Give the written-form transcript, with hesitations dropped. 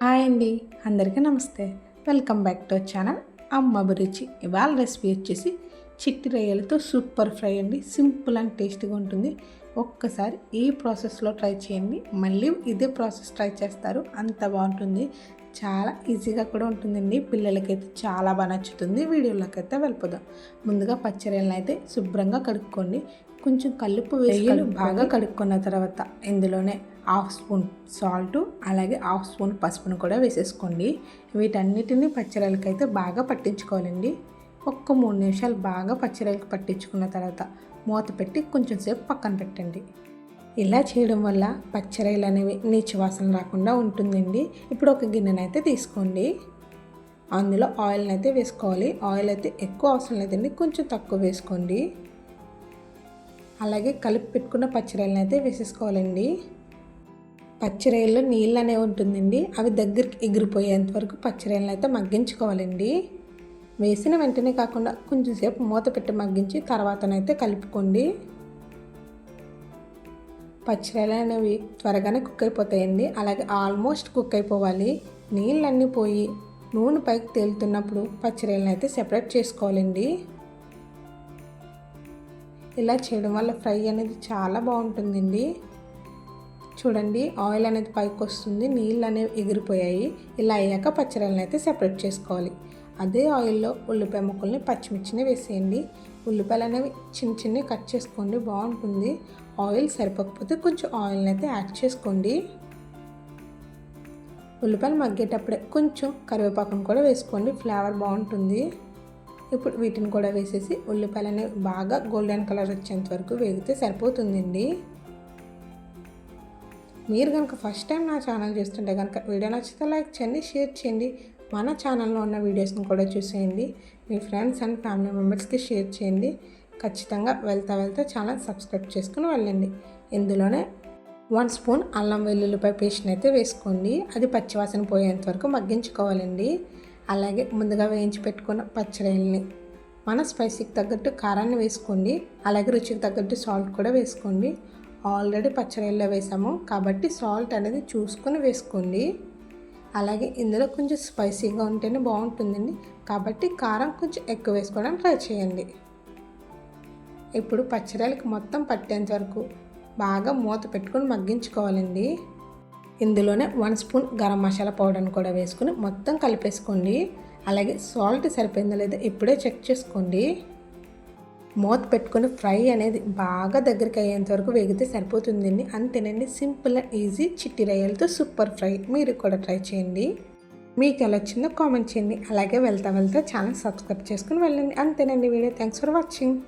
Hi అండి, అందరికీ నమస్తే. Welcome back to our channel అమ్మ అభిరుచి. ఇవాళ రెసిపీ వచ్చేసి చిట్టి రొయ్యలతో సూపర్ ఫ్రై అండి. సింపుల్ అండ్ టేస్టీగా ఉంటుంది. ఒక్కసారి ఈ ప్రాసెస్లో ట్రై చేయండి, మళ్ళీ ఇదే ప్రాసెస్ ట్రై చేస్తారు, అంత బాగుంటుంది. చాలా ఈజీగా కూడా ఉంటుందండి. పిల్లలకైతే చాలా బాగా నచ్చుతుంది. వీడియోలోకి వెళ్ళిపోదాం. ముందుగా పచ్చిరొయ్యలను అయితే శుభ్రంగా కడుక్కోండి. కొంచెం కల్లుప్పు వేసి బాగా కడుక్కున్న తర్వాత ఇందులోనే హాఫ్ స్పూన్ సాల్ట్, అలాగే హాఫ్ స్పూన్ పసుపును కూడా వేసేసుకోండి. వీటన్నిటిని పచ్చిరొయ్యలకైతే బాగా పట్టించుకోవాలండి. ఒక్క 3 నిమిషాలు బాగా పచ్చిరొయ్యలకు పట్టించుకున్న తర్వాత మూత పెట్టి కొంచెం సేపు పక్కన పెట్టండి. ఇలా చేయడం వల్ల పచ్చిరొయ్యలు అనేవి నీచు వాసన రాకుండా ఉంటుందండి. ఇప్పుడు ఒక గిన్నెనైతే తీసుకోండి. అందులో ఆయిల్ని అయితే వేసుకోవాలి. ఆయిల్ అయితే ఎక్కువ అవసరం లేదండి, కొంచెం తక్కువ వేసుకోండి. అలాగే కలిపి పెట్టుకున్న పచ్చిరొయ్యలను అయితే వేసేసుకోవాలండి. పచ్చిరొయ్యల్లో నీళ్ళు అనేవి ఉంటుందండి, అవి దగ్గరికి ఎగిరిపోయేంత వరకు పచ్చిరొయ్యలను అయితే మగ్గించుకోవాలండి. వేసిన వెంటనే కాకుండా కొంచెం సేపు మూత పెట్టి మగ్గించి తర్వాతనైతే కలుపుకోండి. పచ్చిరొయ్యలు అనేవి త్వరగానే కుక్ అయిపోతాయండి. అలాగే ఆల్మోస్ట్ కుక్ అయిపోవాలి. నీళ్ళన్నీ పోయి నూనె పైకి తేలుతున్నప్పుడు పచ్చిరొయ్యలను అయితే సెపరేట్ చేసుకోవాలండి. ఇలా చేయడం వల్ల ఫ్రై అనేది చాలా బాగుంటుందండి. చూడండి, ఆయిల్ అనేది పైకి వస్తుంది, నీళ్ళు అనేవి ఎగిరిపోయాయి. ఇలా అయ్యాక పచ్చిరొయ్యలను అయితే సెపరేట్ చేసుకోవాలి. అదే ఆయిల్లో ఉల్లిపాయ ముక్కల్ని పచ్చిమిర్చిని వేసేయండి. ఉల్లిపాయలు అనేవి చిన్న చిన్నవి కట్ చేసుకోండి, బాగుంటుంది. ఆయిల్ సరిపోకపోతే కొంచెం ఆయిల్ని అయితే యాడ్ చేసుకోండి. ఉల్లిపాయలు మగ్గేటప్పుడే కొంచెం కరివేపాకును కూడా వేసుకోండి, ఫ్లేవర్ బాగుంటుంది. ఇప్పుడు వీటిని కూడా వేసేసి ఉల్లిపాయలు అనేవి బాగా గోల్డెన్ కలర్ వచ్చేంత వరకు వేగితే సరిపోతుందండి. మీరు కనుక ఫస్ట్ టైం నా ఛానల్ చూస్తుంటే కనుక వీడియో నచ్చితే లైక్ చేయండి, షేర్ చేయండి. మన ఛానల్లో ఉన్న వీడియోస్ని కూడా చూసేయండి. మీ ఫ్రెండ్స్ అండ్ ఫ్యామిలీ మెంబర్స్కి షేర్ చేయండి. ఖచ్చితంగా వెళ్తా ఛానల్ సబ్స్క్రైబ్ చేసుకుని వెళ్ళండి. ఇందులోనే 1 స్పూన్ అల్లం వెల్లుల్లిపాయ పేస్ట్ని అయితే వేసుకోండి. అది పచ్చివాసన పోయేంత వరకు మగ్గించుకోవాలండి. అలాగే ముందుగా వేయించి పెట్టుకున్న పచ్చిరొయ్యల్ని మన స్పైసీకి తగ్గట్టు కారాన్ని వేసుకోండి. అలాగే రుచికి తగ్గట్టు సాల్ట్ కూడా వేసుకోండి. ఆల్రెడీ పచ్చిరొయ్యల్లో వేసాము కాబట్టి సాల్ట్ అనేది చూసుకొని వేసుకోండి. అలాగే ఇందులో కొంచెం స్పైసీగా ఉంటేనే బాగుంటుందండి, కాబట్టి కారం కొంచెం ఎక్కువ వేసుకోవడానికి ట్రై చేయండి. ఇప్పుడు పచ్చిరొయ్యలకు మొత్తం పట్టేంత వరకు బాగా మూత పెట్టుకొని మగ్గించుకోవాలండి. ఇందులోనే 1 స్పూన్ గరం మసాలా పౌడర్ని కూడా వేసుకుని మొత్తం కలిపేసుకోండి. అలాగే సాల్ట్ సరిపోయిందో లేదో ఇప్పుడే చెక్ చేసుకోండి. మూత పెట్టుకొని ఫ్రై అనేది బాగా దగ్గరికి అయ్యేంత వరకు వేగితే సరిపోతుందండి. అంతేనండి, సింపుల్ అండ్ ఈజీ చిట్టి రొయ్యలతో సూపర్ ఫ్రై. మీరు కూడా ట్రై చేయండి. మీకు ఎలా వచ్చిందో కామెంట్ చేయండి. అలాగే వెళ్తా ఛానల్ సబ్స్క్రైబ్ చేసుకుని వెళ్ళండి. అంతేనండి వీడియో. Thanks for watching.